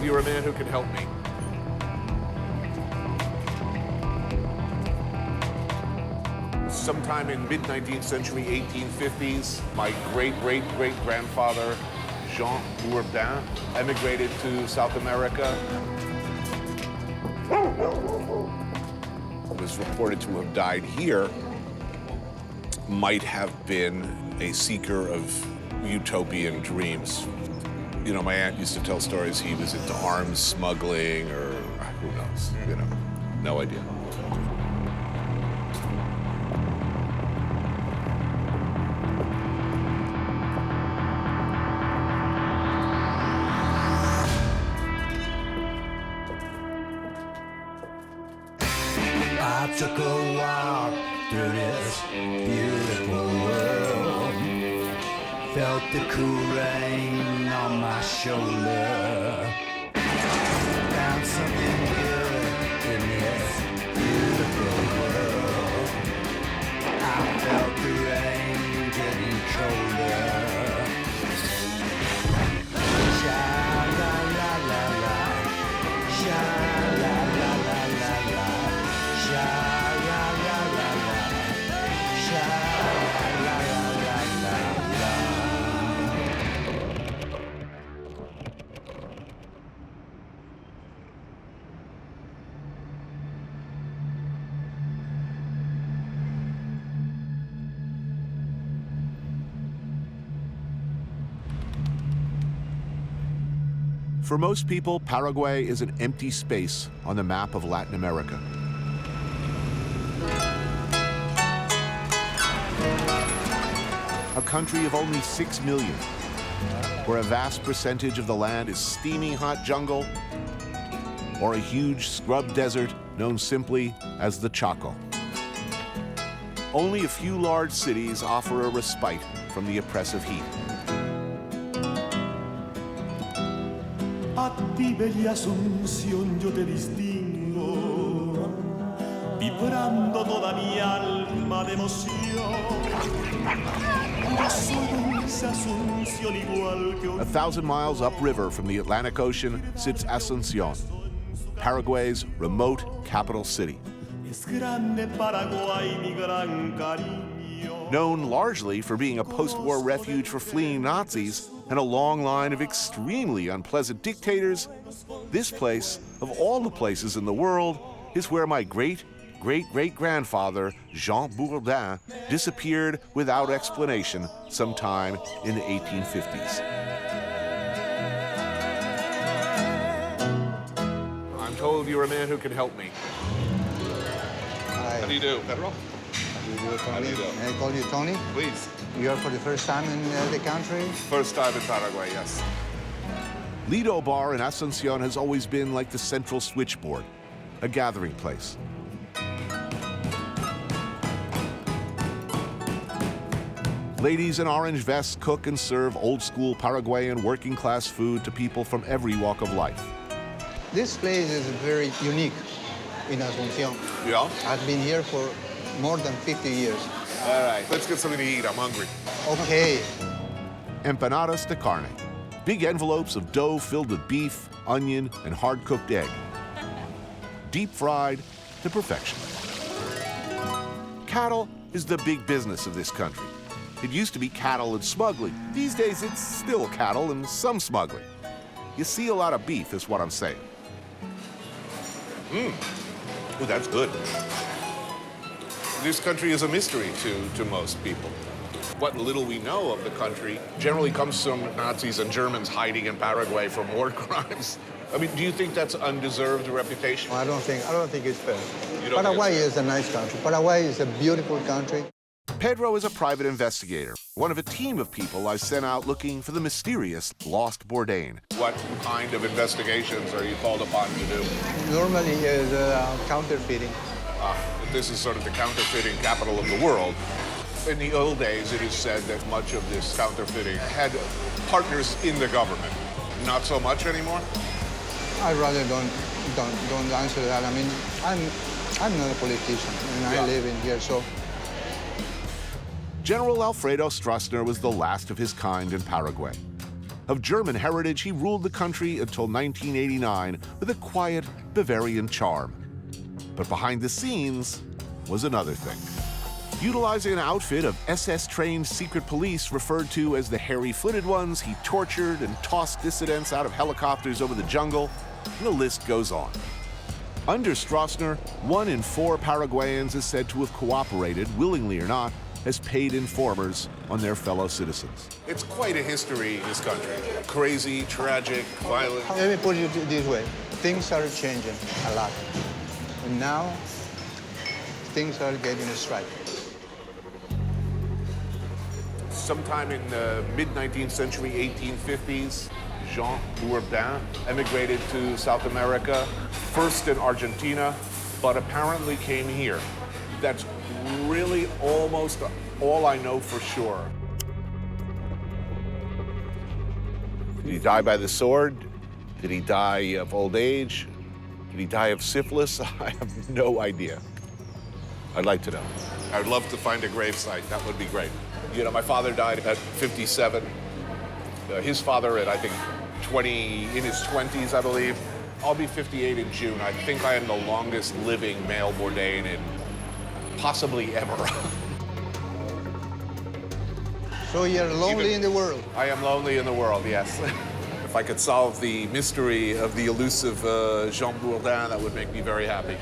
you're a man who can help me. Sometime in mid-19th century, 1850s, my great-great-great-grandfather, Jean Bourdain, emigrated to South America. Was reported to have died here. Might have been a seeker of utopian dreams. You know, my aunt used to tell stories he was into arms smuggling, or who knows, you know, no idea. I took a walk through this beautiful world. Felt the cool rain on my shoulder. Found something good in this beautiful world. I felt the rain getting colder. Sha-la-la-la-la, sha-la-la-la-la-la. For most people, Paraguay is an empty space on the map of Latin America. A country of only 6 million, where a vast percentage of the land is steaming hot jungle or a huge scrub desert known simply as the Chaco. Only a few large cities offer a respite from the oppressive heat. A ti, bella Asunción, yo te distingo, vibrando toda mi alma de emoción. Yo soy dulce Asunción igual que 1,000 miles upriver from the Atlantic Ocean sits Estancia, Paraguay's remote capital city. Es grande Paraguay, mi gran cariño. Known largely for being a post-war refuge for fleeing Nazis and a long line of extremely unpleasant dictators, this place, of all the places in the world, is where my great-great-great-grandfather, Jean Bourdain, disappeared without explanation sometime in the 1850s. I'm told you're a man who can help me. Hi. How do you do, Pedro? How do you do? Can I call you Tony? Please. You are for the first time in the country? First time in Paraguay, yes. Lido Bar in Asuncion has always been like the central switchboard, a gathering place. Ladies in orange vests cook and serve old-school Paraguayan working-class food to people from every walk of life. This place is very unique in Asunción. Yeah? I've been here for more than 50 years. All right, let's get something to eat. I'm hungry. Okay. Empanadas de carne. Big envelopes of dough filled with beef, onion, and hard-cooked egg. Deep fried to perfection. Cattle is the big business of this country. It used to be cattle and smuggling. These days, it's still cattle and some smuggling. You see a lot of beef, is what I'm saying. Ooh, that's good. This country is a mystery to most people. What little we know of the country generally comes from Nazis and Germans hiding in Paraguay for war crimes. I mean, do you think that's undeserved reputation? I don't think it's fair. You don't Paraguay think is a nice country. Paraguay is a beautiful country. Pedro is a private investigator, one of a team of people I sent out looking for the mysterious lost Bourdain. What kind of investigations are you called upon to do? Normally is counterfeiting. This is sort of the counterfeiting capital of the world. In the old days, it is said that much of this counterfeiting had partners in the government. Not so much anymore? I rather don't answer that. I mean, I'm not a politician, and Yeah. I live in here, so. General Alfredo Stroessner was the last of his kind in Paraguay. Of German heritage, he ruled the country until 1989 with a quiet Bavarian charm. But behind the scenes was another thing. Utilizing an outfit of SS-trained secret police referred to as the hairy-footed ones, he tortured and tossed dissidents out of helicopters over the jungle, and the list goes on. Under Stroessner, 1 in 4 Paraguayans is said to have cooperated, willingly or not, as paid informers on their fellow citizens. It's quite a history in this country. Crazy, tragic, violent. Let me put it this way. Things are changing a lot. And now, things are getting straight. Sometime in the mid-19th century, 1850s, Jean Bourdain emigrated to South America, first in Argentina, but apparently came here. That's really almost all I know for sure. Did he die by the sword? Did he die of old age? Did he die of syphilis? I have no idea. I'd like to know. I'd love to find a gravesite. That would be great. You know, my father died at 57. His father at, I think, in his 20s, I believe. I'll be 58 in June. I think I am the longest living male Bourdain in possibly ever. So you're lonely in the world? I am lonely in the world, yes. If I could solve the mystery of the elusive Jean Bourdain, that would make me very happy.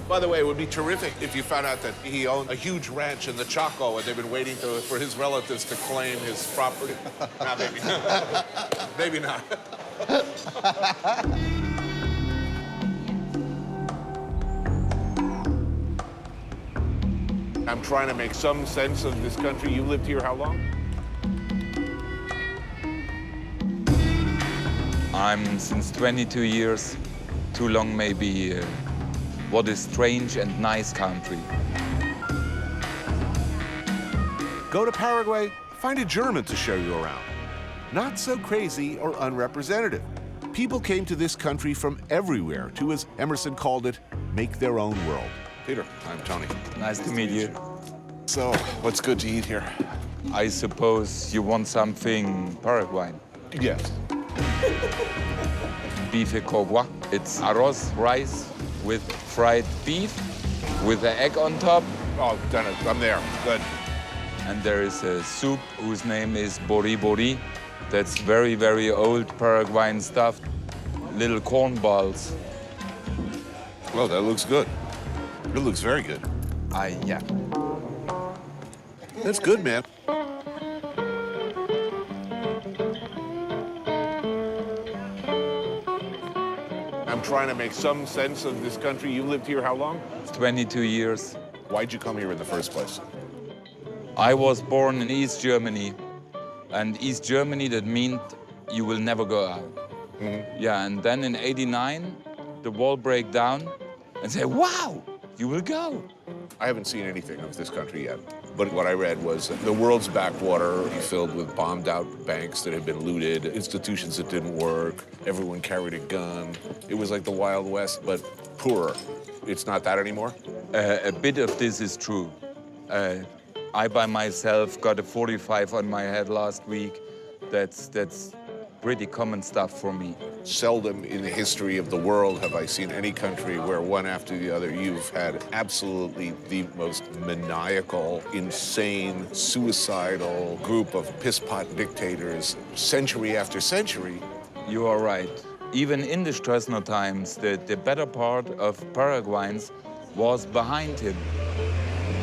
By the way, it would be terrific if you found out that he owned a huge ranch in the Chaco and they've been waiting for his relatives to claim his property. Nah, maybe. Maybe not. I'm trying to make some sense of this country. You lived here how long? I'm since 22 years. Too long maybe. What a strange and nice country. Go to Paraguay, find a German to show you around. Not so crazy or unrepresentative. People came to this country from everywhere to, as Emerson called it, make their own world. Peter, I'm Tony. Nice to meet you. So, what's good to eat here? I suppose you want something Paraguayan. Yes. Bife courroie. It's arroz, rice with fried beef, with the egg on top. Oh, done it. I'm there. Good. And there is a soup whose name is bori. That's very, very old Paraguayan stuff. Little corn balls. Well, that looks good. It looks very good. Yeah. That's good, man. I'm trying to make some sense of this country. You lived here how long? 22 years. Why'd you come here in the first place? I was born in East Germany. And East Germany, that meant you will never go out. Mm-hmm. Yeah, and then in *89, the wall break down and say, wow, you will go. I haven't seen anything of this country yet. But what I read was the world's backwater filled with bombed out banks that had been looted, institutions that didn't work, everyone carried a gun. It was like the Wild West, but poorer. It's not that anymore? A bit of this is true. I by myself got a 45 on my head last week. That's pretty common stuff for me. Seldom in the history of the world have I seen any country where one after the other you've had absolutely the most maniacal, insane, suicidal group of piss-pot dictators century after century. You are right. Even in the Stroessner times, the better part of Paraguayans was behind him.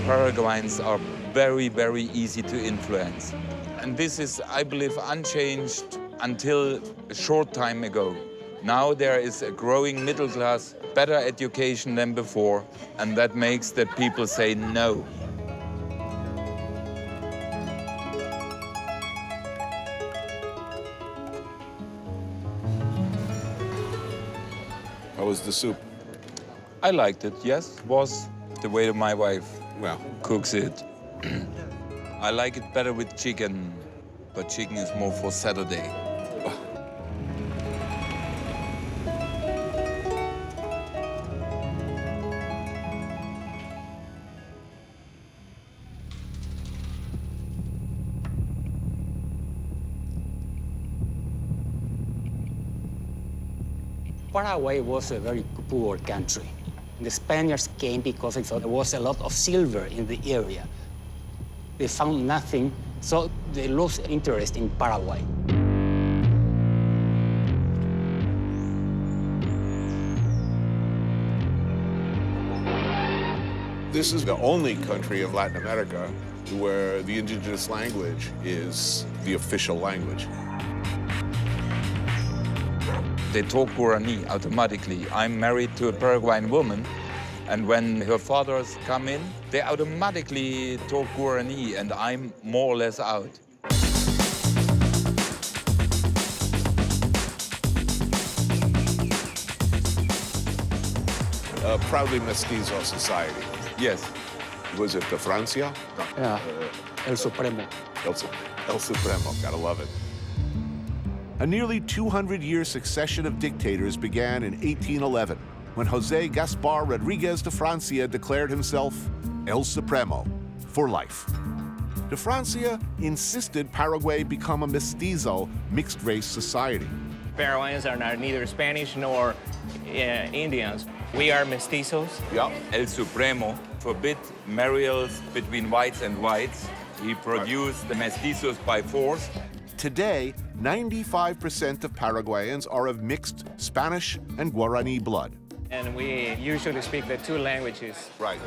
Paraguayans are very, very easy to influence. And this is, I believe, unchanged until a short time ago. Now there is a growing middle class, better education than before, and that makes that people say no. How was the soup? I liked it, yes. Was the way my wife cooks it. I like it better with chicken, but chicken is more for Saturday. Paraguay was a very poor country. The Spaniards came because they thought there was a lot of silver in the area. They found nothing, so they lost interest in Paraguay. This is the only country of Latin America where the indigenous language is the official language. They talk Guarani automatically. I'm married to a Paraguayan woman, and when her fathers come in, they automatically talk Guarani, and I'm more or less out. A proudly mestizo society. Yes. Was it the Francia? No. Yeah, El Supremo. El Supremo, gotta love it. A nearly 200-year succession of dictators began in 1811, when José Gaspar Rodríguez de Francia declared himself El Supremo for life. De Francia insisted Paraguay become a mestizo, mixed-race society. Paraguayans are neither Spanish nor Indians. We are mestizos. Yeah. El Supremo forbid marriages between whites and whites. He produced the mestizos by force. Today, 95% of Paraguayans are of mixed Spanish and Guarani blood. And we usually speak the two languages. Right.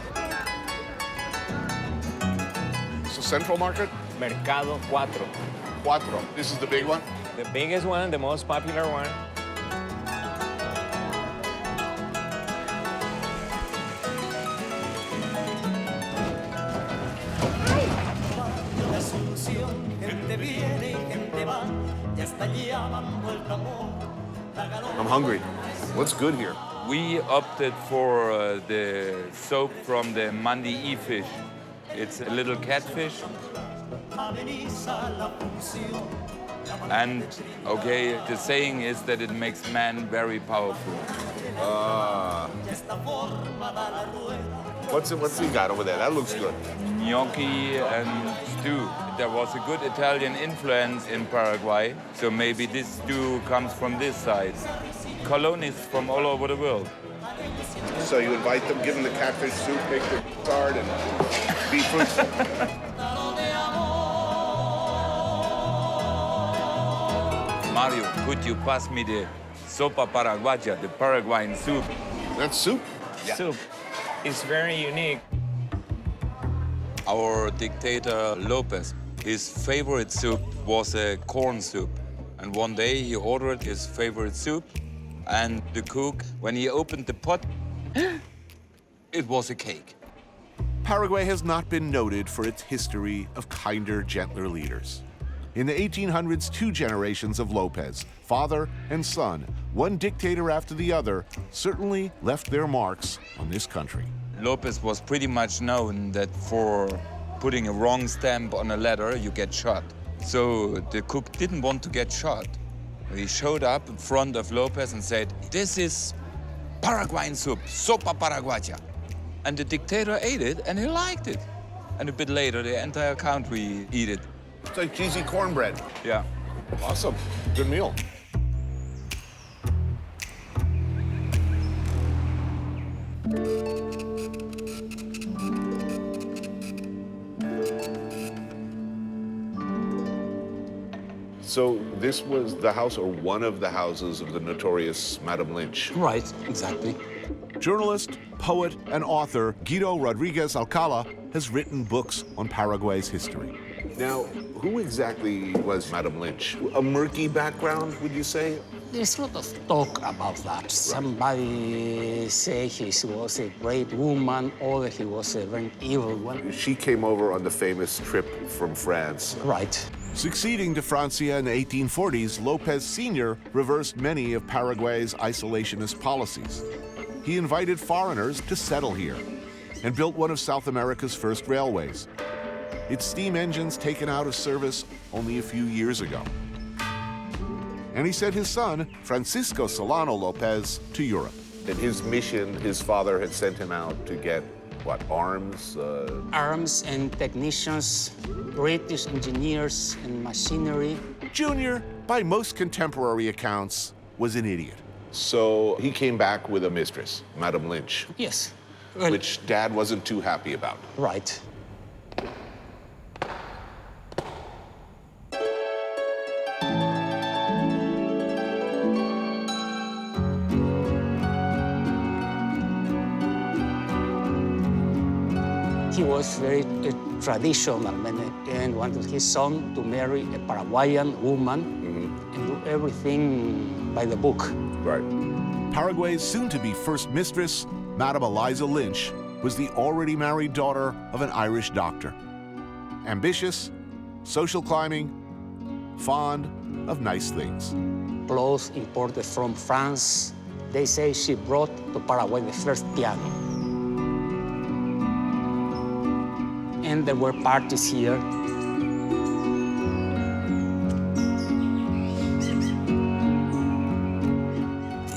So Central Market? Mercado Cuatro. Cuatro. This is the big one? The biggest one, the most popular one. I'm hungry. What's good here? We opted for the soap from the mandi fish. It's a little catfish. And, okay, the saying is that it makes man very powerful. What's he got over there? That looks good. Gnocchi and stew. There was a good Italian influence in Paraguay, so maybe this stew comes from this side. Colonists from all over the world. So you invite them, give them the catfish soup, make the tart, and be fruitful. Mario, could you pass me the sopa paraguaya, the Paraguayan soup? That's soup? Soup is very unique. Our dictator Lopez, his favorite soup was a corn soup. And one day he ordered his favorite soup, and the cook, when he opened the pot, it was a cake. Paraguay has not been noted for its history of kinder, gentler leaders. In the 1800s, two generations of Lopez, father and son, one dictator after the other, certainly left their marks on this country. Lopez was pretty much known that for putting a wrong stamp on a letter, you get shot. So the cook didn't want to get shot. He showed up in front of Lopez and said, "This is Paraguayan soup, sopa paraguaya." And the dictator ate it, and he liked it. And a bit later, the entire country ate it. It's like cheesy cornbread. Yeah. Awesome. Good meal. So this was the house, or one of the houses, of the notorious Madame Lynch. Right, exactly. Journalist, poet, and author Guido Rodriguez Alcala has written books on Paraguay's history. Now, who exactly was Madame Lynch? A murky background, would you say? There's a lot of talk about that. Somebody say he was a great woman, or he was a very evil one. She came over on the famous trip from France. Right. Succeeding to Francia in the 1840s, Lopez Sr. reversed many of Paraguay's isolationist policies. He invited foreigners to settle here and built one of South America's first railways. Its steam engines taken out of service only a few years ago. And he sent his son, Francisco Solano Lopez, to Europe. In his mission, his father had sent him out to get, what, arms? Arms and technicians, British engineers and machinery. Junior, by most contemporary accounts, was an idiot. So he came back with a mistress, Madame Lynch, Yes. Well, which Dad wasn't too happy about. right. He was very traditional and wanted his son to marry a Paraguayan woman and do everything by the book. Right. Paraguay's soon-to-be first mistress, Madame Eliza Lynch, was the already married daughter of an Irish doctor. Ambitious, social climbing, fond of nice things. Clothes imported from France. They say she brought to Paraguay the first piano. And there were parties here.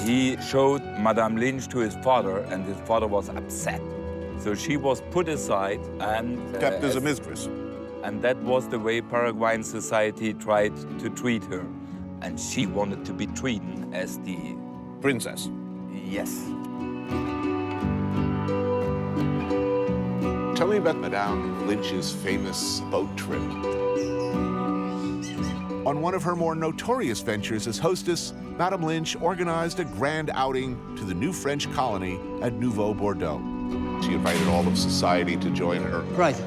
He showed Madame Lynch to his father, and his father was upset. So she was put aside and Kept as a mistress. And that was the way Paraguayan society tried to treat her. And she wanted to be treated as the Princess. yes. Tell me about Madame Lynch's famous boat trip. On one of her more notorious ventures as hostess, Madame Lynch organized a grand outing to the new French colony at Nouveau Bordeaux. She invited all of society to join her. Right.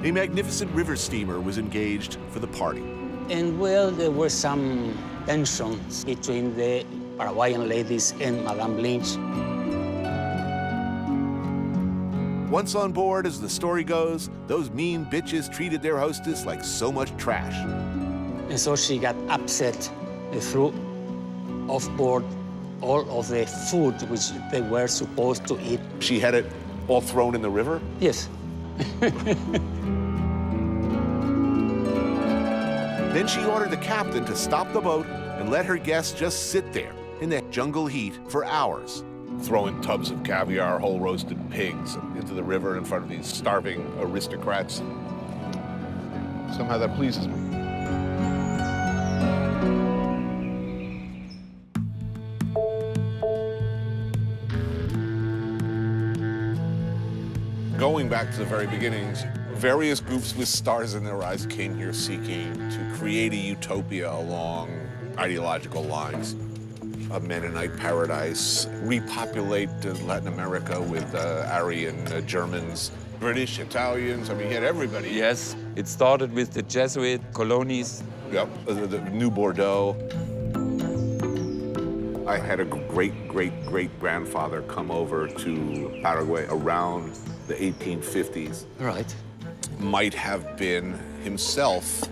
A magnificent river steamer was engaged for the party. And well, there were some tensions between the Paraguayan ladies and Madame Lynch. Once on board, as the story goes, those mean bitches treated their hostess like so much trash. And so she got upset and threw off board all of the food which they were supposed to eat. She had it all thrown in the river? Yes. Then she ordered the captain to stop the boat and let her guests just sit there in that jungle heat for hours. Throwing tubs of caviar, whole roasted pigs into the river in front of these starving aristocrats. Somehow that pleases me. Going back to the very beginnings, various groups with stars in their eyes came here seeking to create a utopia along ideological lines. A Mennonite paradise, repopulate Latin America with Aryan Germans, British, Italians, I mean, you had everybody. Yes, it started with the Jesuit colonies. Yep, the New Bordeaux. I had a great-great-great-grandfather come over to Paraguay around the 1850s. Right. Might have been himself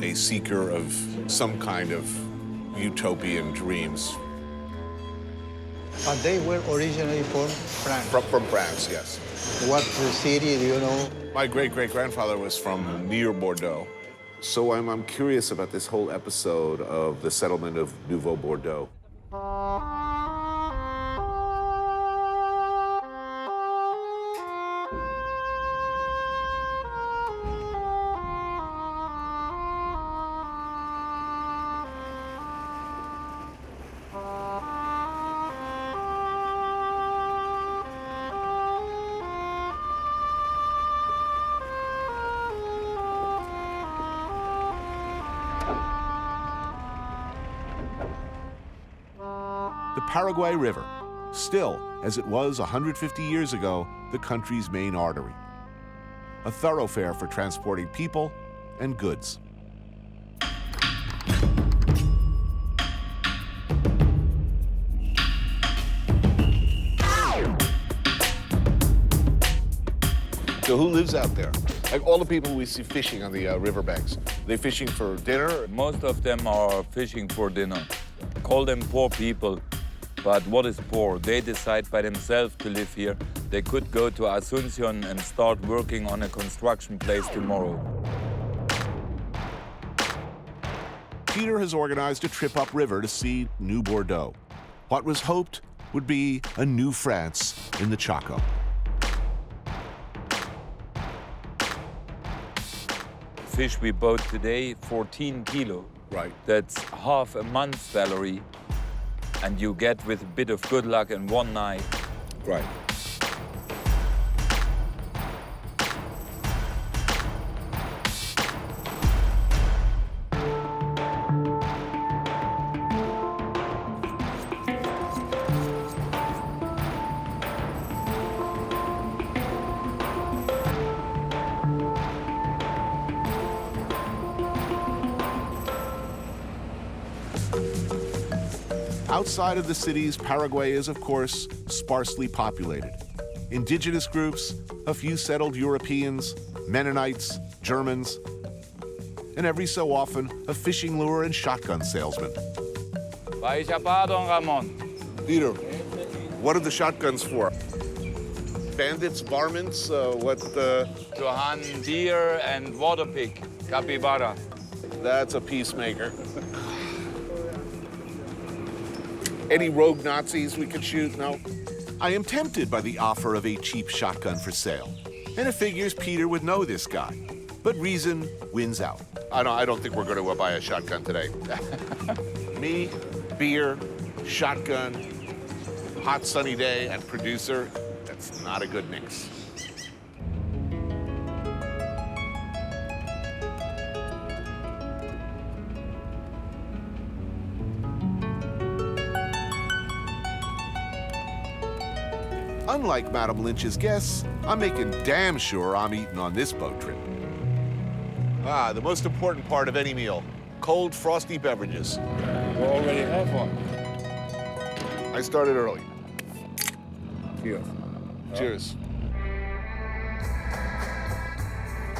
a seeker of some kind of utopian dreams. But they were originally from France. From France, yes. What city, do you know? My great-great-grandfather was from near Bordeaux. So I'm curious about this whole episode of the settlement of Nouveau Bordeaux. The Paraguay River, still, as it was 150 years ago, the country's main artery. A thoroughfare for transporting people and goods. So who lives out there? Like all the people we see fishing on the riverbanks, they fishing for dinner? Most of them are fishing for dinner. Call them poor people, but what is poor? They decide by themselves to live here. They could go to Asuncion and start working on a construction place tomorrow. Peter has organized a trip upriver to see New Bordeaux. What was hoped would be a new France in the Chaco. Fish we bought today, 14 kilo. Right. That's half a month's salary. and you get with a bit of good luck in one night. Right. Outside of the cities, Paraguay is, of course, sparsely populated. Indigenous groups, a few settled Europeans, Mennonites, Germans, and every so often, a fishing lure and shotgun salesman. Don Ramon. Peter, what are the shotguns for? Bandits, varmints, To hunt deer and water pig, capybara. That's a peacemaker. Any rogue Nazis we could shoot? No. I am tempted by the offer of a cheap shotgun for sale, and it figures Peter would know this guy. But reason wins out. I don't think we're going to buy a shotgun today. Me, beer, shotgun, hot sunny day, and producer. That's not a good mix. Unlike Madame Lynch's guests, I'm making damn sure I'm eating on this boat trip. The most important part of any meal, cold, frosty beverages. You already have one. I started early. Here. Cheers.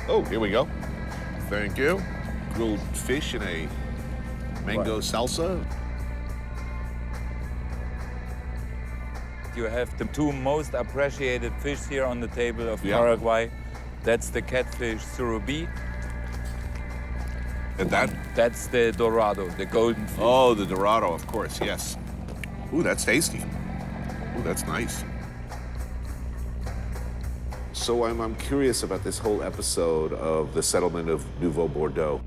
Oh, here we go. Thank you. Grilled fish in a mango salsa. You have the two most appreciated fish here on the table of Yeah. Paraguay. That's the catfish surubí. And that? That's the dorado, the golden fish. Oh, the Dorado, of course, yes. Ooh, that's tasty. Ooh, that's nice. So I'm curious about this whole episode of the settlement of Nouveau Bordeaux.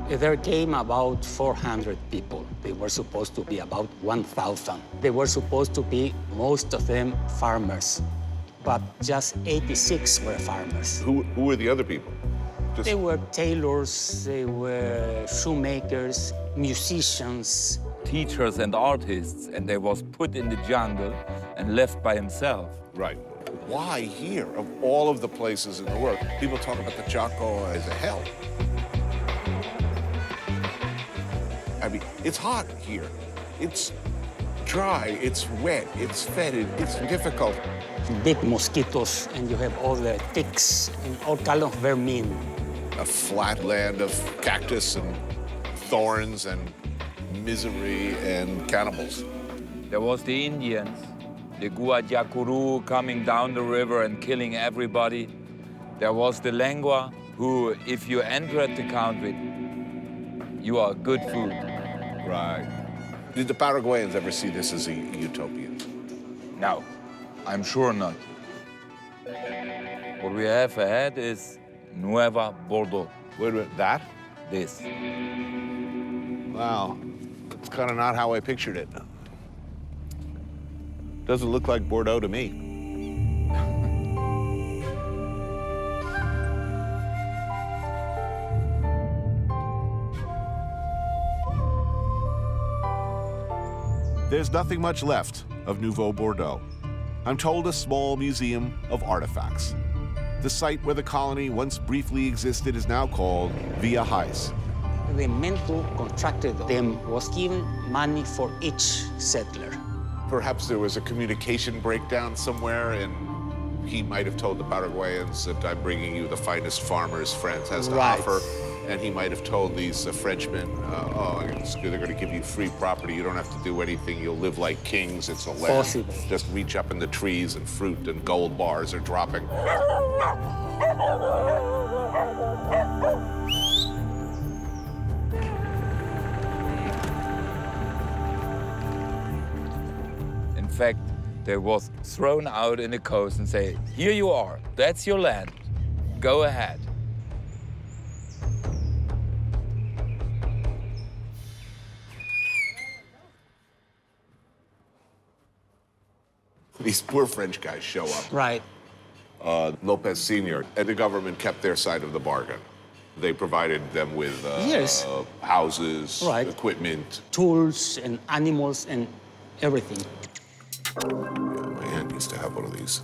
There came about 400 people. They were supposed to be about 1,000. They were supposed to be, most of them, farmers, but just 86 were farmers. Who were the other people? Just They were tailors, they were shoemakers, musicians. Teachers and artists, and they was put in the jungle and left by himself. right. Why here, of all of the places in the world? People talk about the Chaco as a hell. I mean, it's hot here. It's dry, it's wet, it's fetid, it's difficult. Big mosquitoes, and you have all the ticks and all kind of vermin. A flat land of cactus and thorns and misery and cannibals. There was the Indians, the Guayacuru coming down the river and killing everybody. There was the Lengua, who, if you entered the country, you are good food. Right. Did the Paraguayans ever see this as a utopia? No, I'm sure not. What we have ahead is Nueva Bordeaux. Wait a minute, that? This. Wow. It's kind of not how I pictured it. Doesn't look like Bordeaux to me. There's nothing much left of Nouveau Bordeaux. I'm told a small museum of artifacts. The site where the colony once briefly existed is now called Via Hais. The men who contracted them was given money for each settler. Perhaps there was a communication breakdown somewhere, and he might have told the Paraguayans that I'm bringing you the finest farmers France has to Right. offer. And he might have told these Frenchmen, they're going to give you free property. You don't have to do anything. You'll live like kings. It's a land. Possible. Just reach up in the trees and fruit and gold bars are dropping. In fact, they was thrown out in the coast and say, here you are, that's your land, go ahead. These poor French guys show up. Right. Lopez Sr. and the government kept their side of the bargain. They provided them with Yes. houses, Right. equipment. Tools and animals and everything. Yeah, my aunt used to have one of these.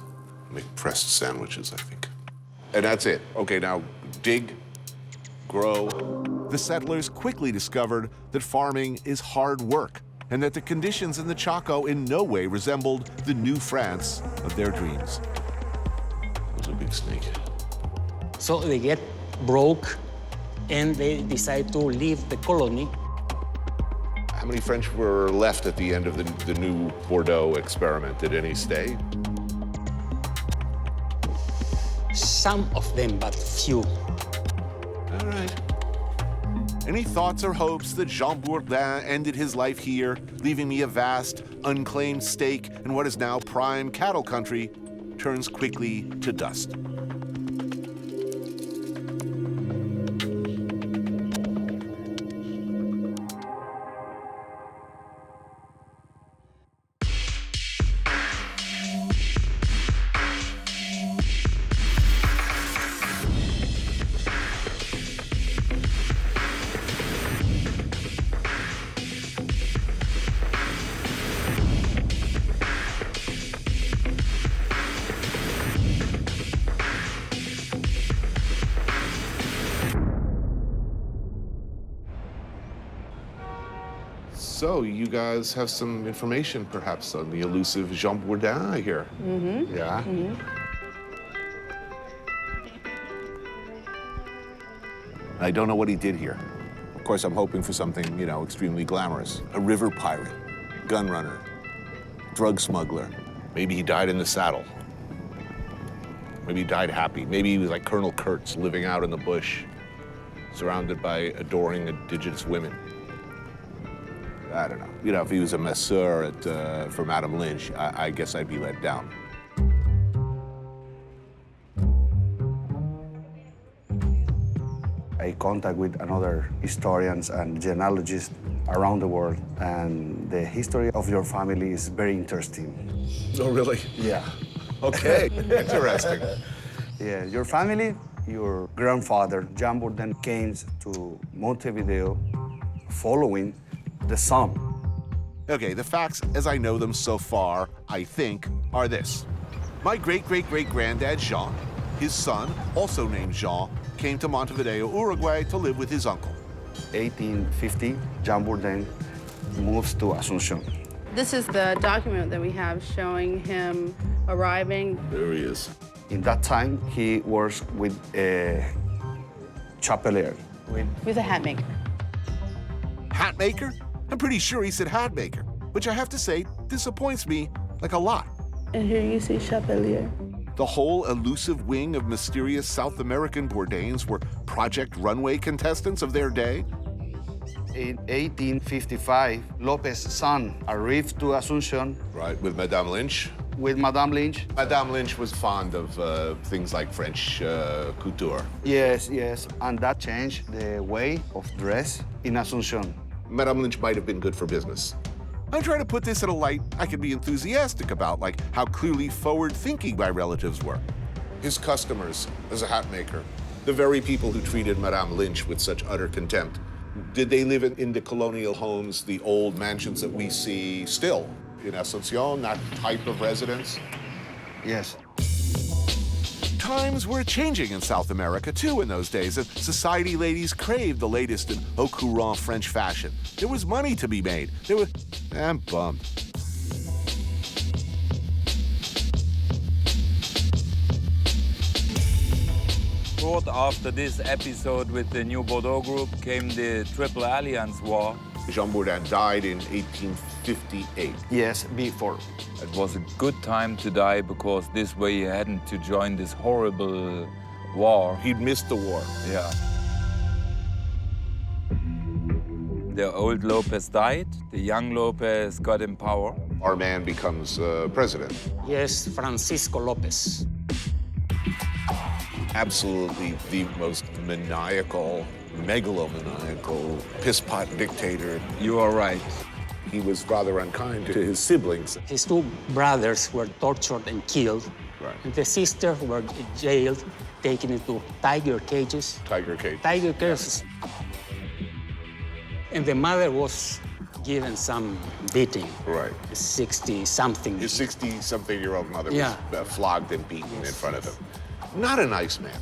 Make pressed sandwiches, I think. And that's it. Okay, now dig, grow. The settlers quickly discovered that farming is hard work and that the conditions in the Chaco in no way resembled the new France of their dreams. There's a big snake. So they get broke and they decide to leave the colony. How many French were left at the end of the new Bordeaux experiment? Did any stay? Some of them, but few. All right. Any thoughts or hopes that Jean Bourdain ended his life here, leaving me a vast, unclaimed stake in what is now prime cattle country, turns quickly to dust. So, you guys have some information, perhaps, on the elusive Jean Bourdain here. Mm-hmm. Yeah? Mm-hmm. I don't know what he did here. Of course, I'm hoping for something, extremely glamorous. A river pirate, gun runner, drug smuggler. Maybe he died in the saddle. Maybe he died happy. Maybe he was like Colonel Kurtz, living out in the bush, surrounded by adoring indigenous women. I don't know. If he was a masseur for Madame Lynch, I guess I'd be let down. I contact with another historians and genealogists around the world, and the history of your family is very interesting. Oh, really? Yeah. Okay, interesting. Yeah, your family, your grandfather, Jean Bourdain, came to Montevideo following the sun. Okay, the facts as I know them so far, I think, are this. My great-great-great-granddad, Jean, his son, also named Jean, came to Montevideo, Uruguay to live with his uncle. 1850, Jean Bourdain moves to Asuncion. This is the document that we have showing him arriving. There he is. In that time, he works with a chapelier. He was a hat maker. Hat maker? I'm pretty sure he said hat maker, which I have to say disappoints me like a lot. And here you see chapelier. The whole elusive wing of mysterious South American Bourdains were Project Runway contestants of their day. In 1855, Lopez's son arrived to Asuncion. Right, with Madame Lynch. With Madame Lynch. Madame Lynch was fond of things like French couture. Yes, and that changed the way of dress in Asuncion. Madame Lynch might have been good for business. I'm trying to put this in a light I can be enthusiastic about, like how clearly forward-thinking my relatives were. His customers, as a hat maker, the very people who treated Madame Lynch with such utter contempt, did they live in the colonial homes, the old mansions that we see still in Asuncion, that type of residence? Yes. Times were changing in South America, too, in those days, and society ladies craved the latest in au courant French fashion. There was money to be made. I'm bummed. Short after this episode with the New Bordeaux group came the Triple Alliance War. Jean Bourdain died in 1858. Yes, before. It was a good time to die because this way he hadn't to join this horrible war. He'd missed the war. Yeah. The old Lopez died, the young Lopez got in power. Our man becomes president. Yes, Francisco Lopez. Absolutely the most maniacal, megalomaniacal, piss-pot dictator. You are right. he was rather unkind to his siblings. His two brothers were tortured and killed. Right. And the sisters were jailed, taken into tiger cages. Tiger cage. Tiger cages. And the mother was given some beating. Right. 60-something. His 60-something-year-old mother Yeah. was flogged and beaten in front of him. Not a nice man.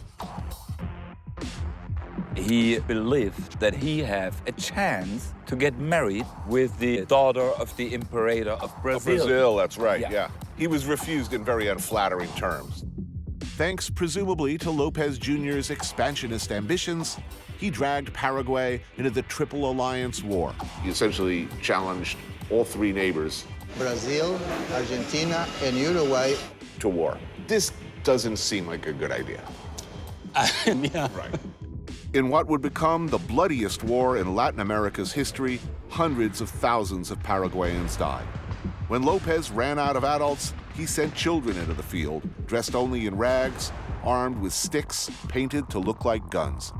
He believed that he had a chance to get married with the daughter of the Imperator of Brazil. Brazil, that's right, Yeah. yeah. He was refused in very unflattering terms. Thanks presumably to Lopez Jr.'s expansionist ambitions, he dragged Paraguay into the Triple Alliance War. He essentially challenged all three neighbors Brazil, Argentina, and Uruguay. to war. This doesn't seem like a good idea. Yeah. Right. In what would become the bloodiest war in Latin America's history, hundreds of thousands of Paraguayans died. When Lopez ran out of adults, he sent children into the field, dressed only in rags, armed with sticks painted to look like guns.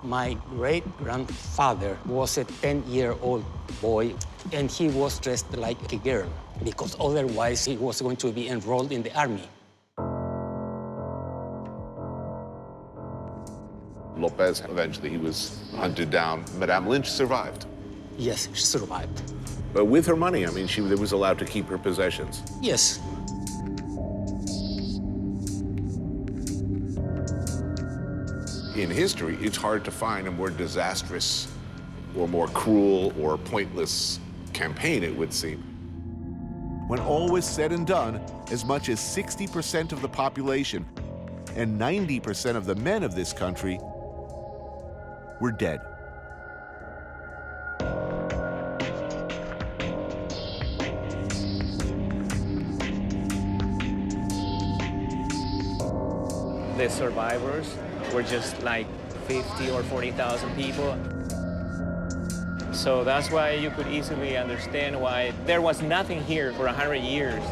My great-grandfather was a 10-year-old boy, and he was dressed like a girl, because otherwise he was going to be enrolled in the army. Lopez, eventually he was hunted down. Madame Lynch survived. Yes, she survived. But with her money, I mean, she was allowed to keep her possessions. Yes. In history, it's hard to find a more disastrous or more cruel or pointless campaign, it would seem. When all was said and done, as much as 60% of the population and 90% of the men of this country were dead. The survivors were just like 50 or 40,000 people. So that's why you could easily understand why there was nothing here for 100 years.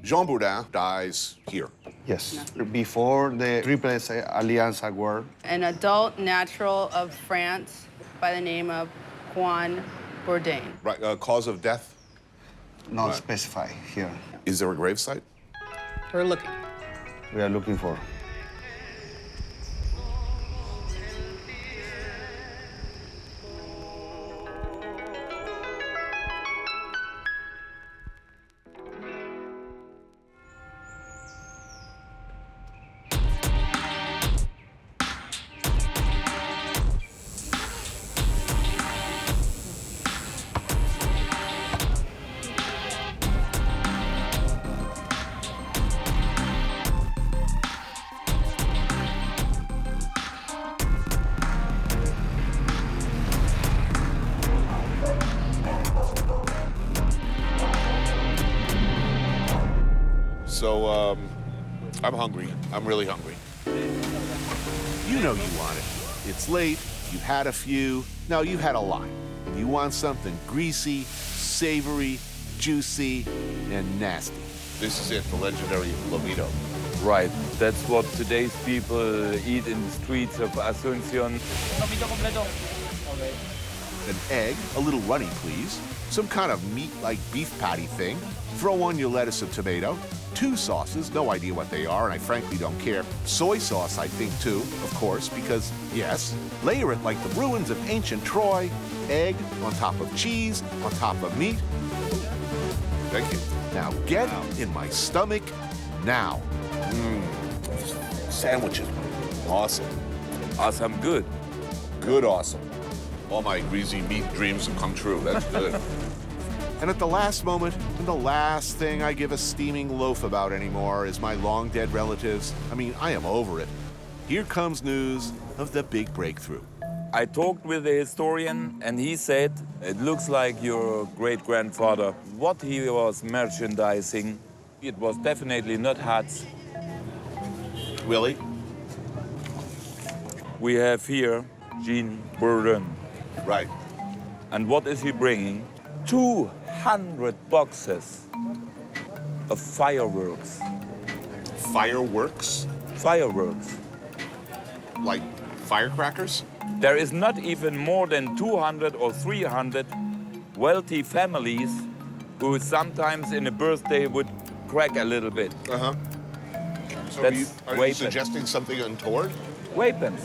Jean Bourdain dies here. Yes. Before the Triple Alliance War. An adult natural of France by the name of Juan Bourdain. Right, cause of death? Not Right. specified here. Is there a gravesite? We're looking. We are looking for. So, I'm hungry. I'm really hungry. You know you want it. It's late, you've had a few, no, you've had a lot. You want something greasy, savory, juicy, and nasty. This is it, the legendary lomito. Right, that's what today's people eat in the streets of Asuncion. An egg, a little runny, please. Some kind of meat like beef patty thing. Throw on your lettuce and tomato. 2 sauces, no idea what they are, and I frankly don't care. Soy sauce, I think, too, of course, because, yes. Layer it like the ruins of ancient Troy. Egg on top of cheese, on top of meat. Thank you. Now get in my stomach now. Sandwiches. Awesome. Awesome, good. Good awesome. All my greasy meat dreams have come true. That's good. And at the last moment, and the last thing I give a steaming loaf about anymore is my long-dead relatives. I mean, I am over it. Here comes news of the big breakthrough. I talked with the historian, and he said, it looks like your great-grandfather. What he was merchandising, it was definitely not huts. Willie? We have here Jean Bourdain. Right. And what is he bringing? 200 boxes of fireworks. Fireworks? Fireworks. Like firecrackers? There is not even more than 200 or 300 wealthy families who sometimes in a birthday would crack a little bit. Uh-huh. So That's are you weapons. suggesting something untoward? Weapons.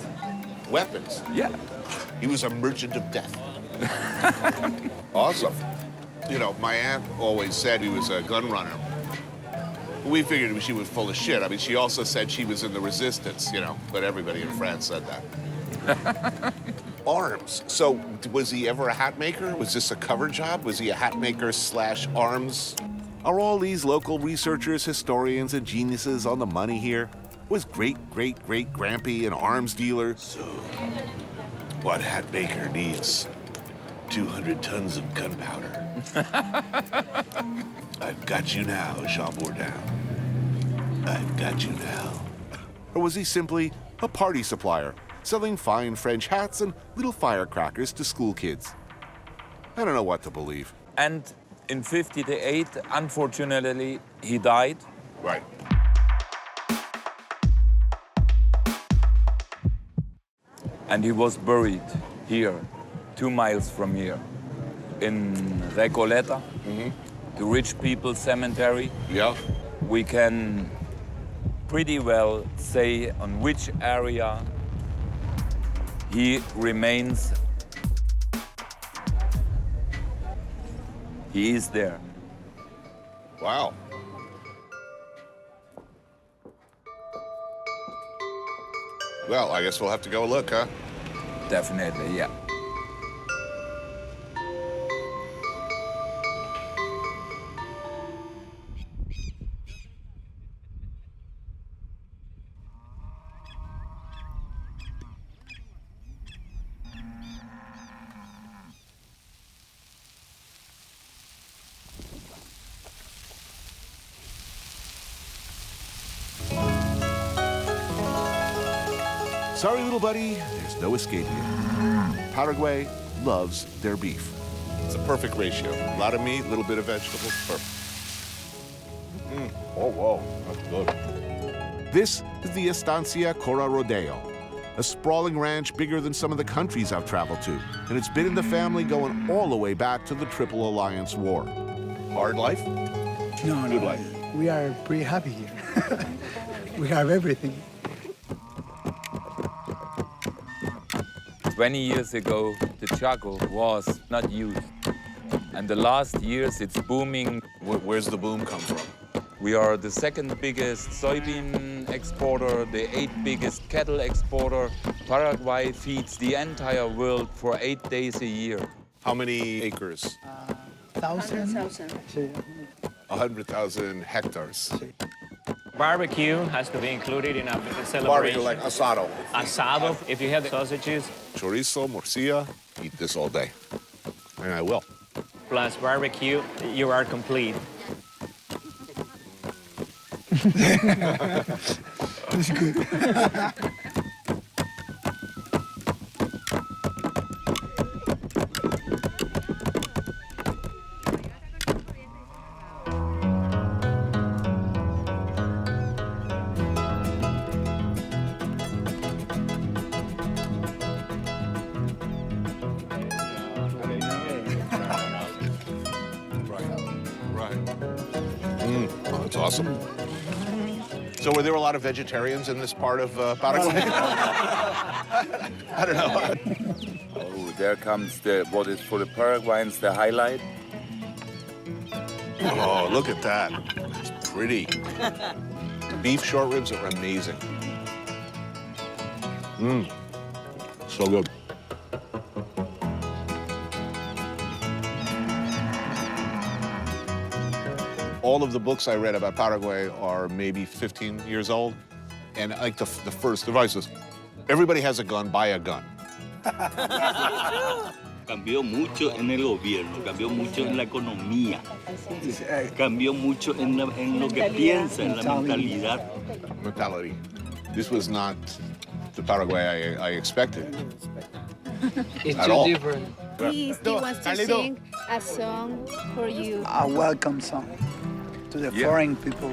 Weapons? Yeah. He was a merchant of death. Awesome. You know, my aunt always said he was a gun runner. We figured she was full of shit. I mean, she also said she was in the resistance, you know, but everybody in France said that. Arms. So was he ever a hat maker? Was this a cover job? Was he a hat maker / arms? Are all these local researchers, historians, and geniuses on the money here? Was great-great-great-grampy an arms dealer? So, what hat maker needs 200 tons of gunpowder? I've got you now, Jean Bourdain. I've got you now. Or was he simply a party supplier, selling fine French hats and little firecrackers to school kids? I don't know what to believe. And in 1958, unfortunately, he died. Right. And he was buried here, 2 miles from here, in Recoleta, the rich people's cemetery. Yeah. We can pretty well say on which area he remains. He is there. Wow. Well, I guess we'll have to go look, huh? Definitely, yeah. Sorry, little buddy, there's no escape here. Paraguay loves their beef. It's a perfect ratio. A lot of meat, a little bit of vegetables. Perfect. Oh, whoa. That's good. This is the Estancia Rodeo, a sprawling ranch bigger than some of the countries I've traveled to, and it's been in the family going all the way back to the Triple Alliance War. Hard life? No, Good life. We are pretty happy here. We have everything. 20 years ago, the Chaco was not used. And the last years, it's booming. Where's the boom come from? We are the 2nd biggest soybean exporter, the 8th biggest cattle exporter. Paraguay feeds the entire world for 8 days a year. How many acres? 1,000. 100,000 hectares. Barbecue has to be included in a celebration. Barbecue, like asado. Asado, if you have the sausages, Chorizo, morcilla, eat this all day. And I will. plus barbecue, you are complete. It's good. That's awesome. So were there a lot of vegetarians in this part of Paraguay? I don't know. Oh, there comes what is for the Paraguayans the highlight. Oh, look at that. It's pretty. Beef short ribs are amazing. So good. All of the books I read about Paraguay are maybe 15 years old. And like the first advice is, everybody has a gun, buy a gun. Cambió mucho en el gobierno, cambió mucho en la economía, cambió mucho en lo que piensa, en la mentalidad. Mentality. This was not the Paraguay I expected. It's At too all. different. He still wants to sing a song for you. A welcome song to the Yeah. foreign people.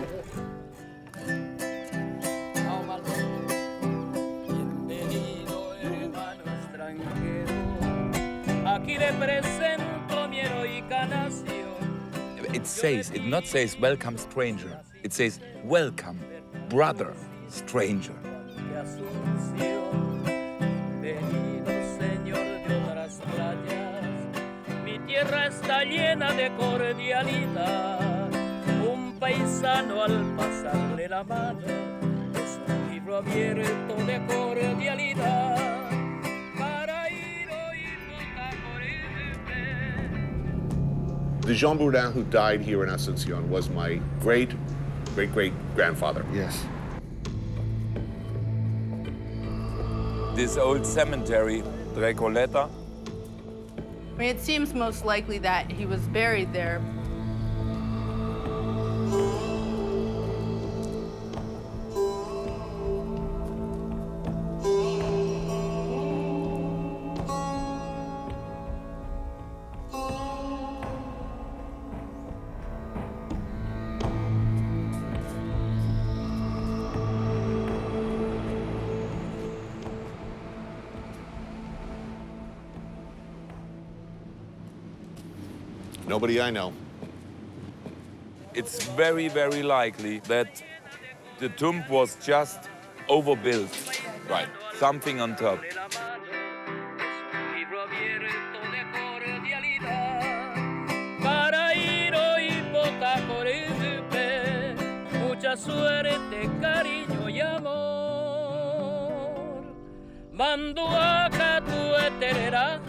It says, it not says welcome stranger. It says welcome brother stranger. Mi tierra está llena de cordialidad. Un paisano al pasarle la mano es un libro abierto de cordialidad. The Jean Bourdain who died here in Estancion was my great-great-great-grandfather. Yes. This old cemetery, Recoleta, I mean, it seems most likely that he was buried there. Nobody I know. it's very, very likely that the tomb was just overbuilt. Right. Something on top. Mucha suerte, cariño y amor. Manduaca tu eterera